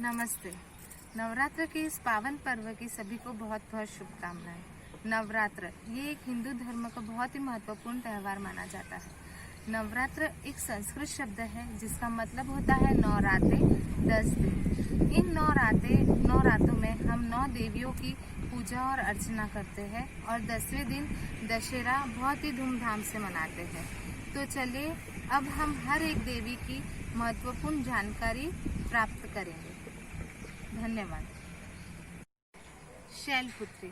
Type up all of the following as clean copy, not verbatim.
नमस्ते। नवरात्र के इस पावन पर्व की सभी को बहुत बहुत शुभकामनाएं। नवरात्र ये एक हिंदू धर्म का बहुत ही महत्वपूर्ण त्यौहार माना जाता है। नवरात्र एक संस्कृत शब्द है जिसका मतलब होता है 9 रातें 10 दिन। इन 9 रातों में हम 9 देवियों की पूजा और अर्चना करते हैं और 10वें दिन दशहरा बहुत ही धूमधाम से मनाते हैं। तो चलिए अब हम हर एक देवी की महत्वपूर्ण जानकारी प्राप्त करेंगे। धन्यवाद। शैलपुत्री।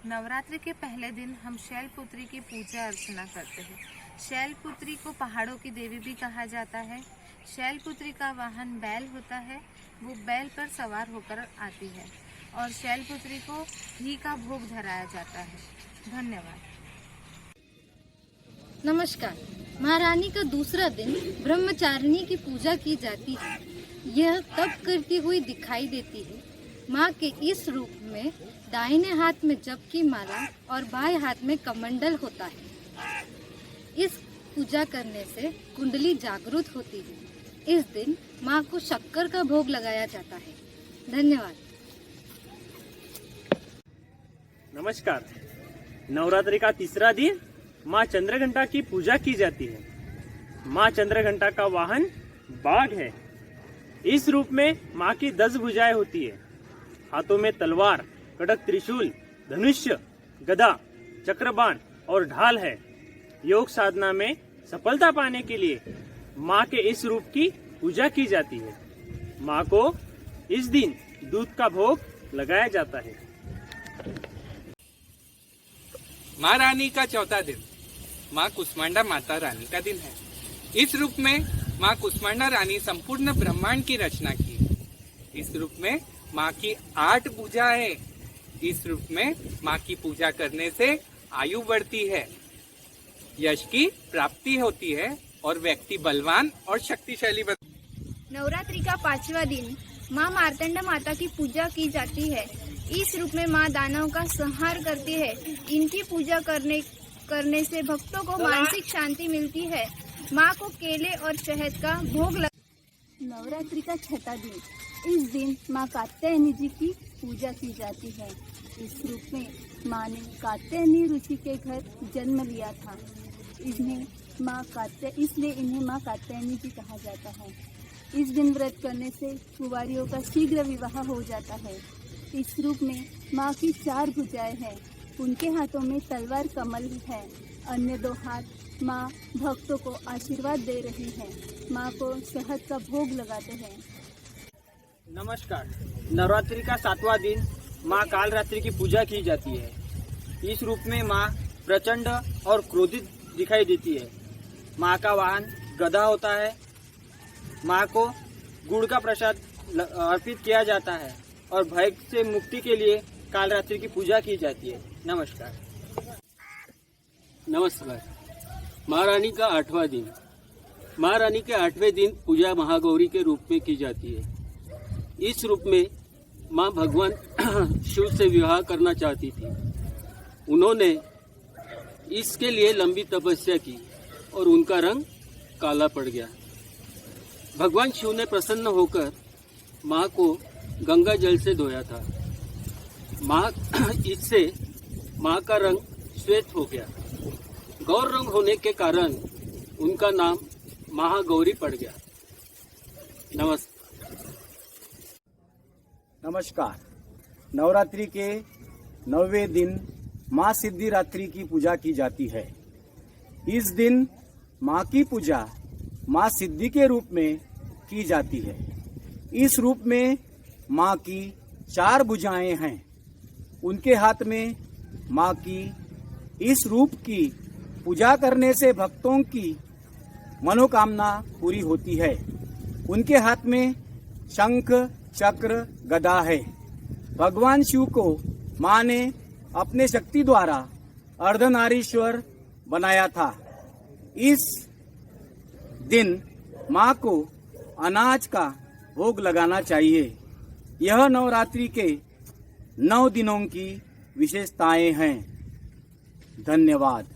नवरात्रि के पहले दिन हम शैलपुत्री की पूजा अर्चना करते हैं। शैलपुत्री को पहाड़ों की देवी भी कहा जाता है। शैलपुत्री का वाहन बैल होता है। वो बैल पर सवार होकर आती है और शैलपुत्री को घी का भोग धराया जाता है। धन्यवाद। नमस्कार। महारानी का दूसरा दिन ब्रह्मचारिणी की पूजा की जाती है। यह तप करती हुई दिखाई देती है। माँ के इस रूप में दाहिने हाथ में जप की माला और बाएं हाथ में कमंडल होता है। इस पूजा करने से कुंडली जागृत होती है। इस दिन माँ को शक्कर का भोग लगाया जाता है। धन्यवाद। नमस्कार। नवरात्रि का तीसरा दिन माँ चंद्रघंटा की पूजा की जाती है। माँ चंद्रघंटा का वाहन बाघ है। इस रूप में माँ की 10 भुजाएं होती है। हाथों में तलवार, कड़क त्रिशूल, धनुष्य, गदा, चक्रबाण और ढाल है। योग साधना में सफलता पाने के लिए माँ के इस रूप की पूजा की जाती है। माँ को इस दिन दूध का भोग लगाया जाता है। माँ रानी का चौथा दिन माँ कुष्मांडा माता रानी का दिन है। इस रूप में माँ कुष्मांडा रानी संपूर्ण ब्रह्मांड की रचना की। इस रूप में माँ की 8 भुजाएं। इस रूप में माँ की पूजा करने से आयु बढ़ती है, यश की प्राप्ति होती है और व्यक्ति बलवान और शक्तिशाली बनता है। नवरात्रि का 5वां दिन माँ मार्तंड माता की पूजा की जाती है। इस रूप में माँ दानव का संहार करती है। इनकी पूजा करने से भक्तों को मानसिक शांति मिलती है। माँ को केले और शहद का भोग नवरात्रि का 6वां दिन, इस दिन माँ कात्यायनी जी की पूजा की जाती है। इस रूप में माँ ने कात्यायनी ऋषि के घर जन्म लिया था। इसलिए इन्हें माँ कात्यायनी जी कहा जाता है। इस दिन व्रत करने से कुंवारियों का शीघ्र विवाह हो जाता है। इस रूप में माँ की 4 भुजाएं हैं। उनके हाथों में तलवार कमल है। अन्य 2 हाथ माँ भक्तों को आशीर्वाद दे रही है। माँ को शहद का भोग लगाते हैं। नमस्कार। नवरात्रि का 7वां दिन माँ कालरात्रि की पूजा की जाती है। इस रूप में माँ प्रचंड और क्रोधित दिखाई देती है। माँ का वाहन गदा होता है। माँ को गुड़ का प्रसाद अर्पित किया जाता है और भय से मुक्ति के लिए कालरात्रि की पूजा की जाती है। नमस्कार। नमस्कार। महारानी का 8वां दिन। महारानी के 8वें दिन पूजा महागौरी के रूप में की जाती है। इस रूप में माँ भगवान शिव से विवाह करना चाहती थी। उन्होंने इसके लिए लंबी तपस्या की और उनका रंग काला पड़ गया। भगवान शिव ने प्रसन्न होकर माँ को गंगा जल से धोया था। इससे माँ का रंग श्वेत हो गया। गौर रंग होने के कारण उनका नाम महागौरी पड़ गया। नमस्कार। नवरात्रि के 9वें दिन माँ सिद्धिरात्रि की पूजा की जाती है। इस दिन माँ की पूजा माँ सिद्धि के रूप में की जाती है। इस रूप में माँ की 4 भुजाएं हैं। उनके हाथ में माँ की इस रूप की पूजा करने से भक्तों की मनोकामना पूरी होती है। उनके हाथ में शंख, चक्र, गदा है। भगवान शिव को माँ ने अपने शक्ति द्वारा अर्धनारीश्वर बनाया था। इस दिन माँ को अनाज का भोग लगाना चाहिए। यह नवरात्रि के 9 दिनों की विशेषताएं हैं। धन्यवाद।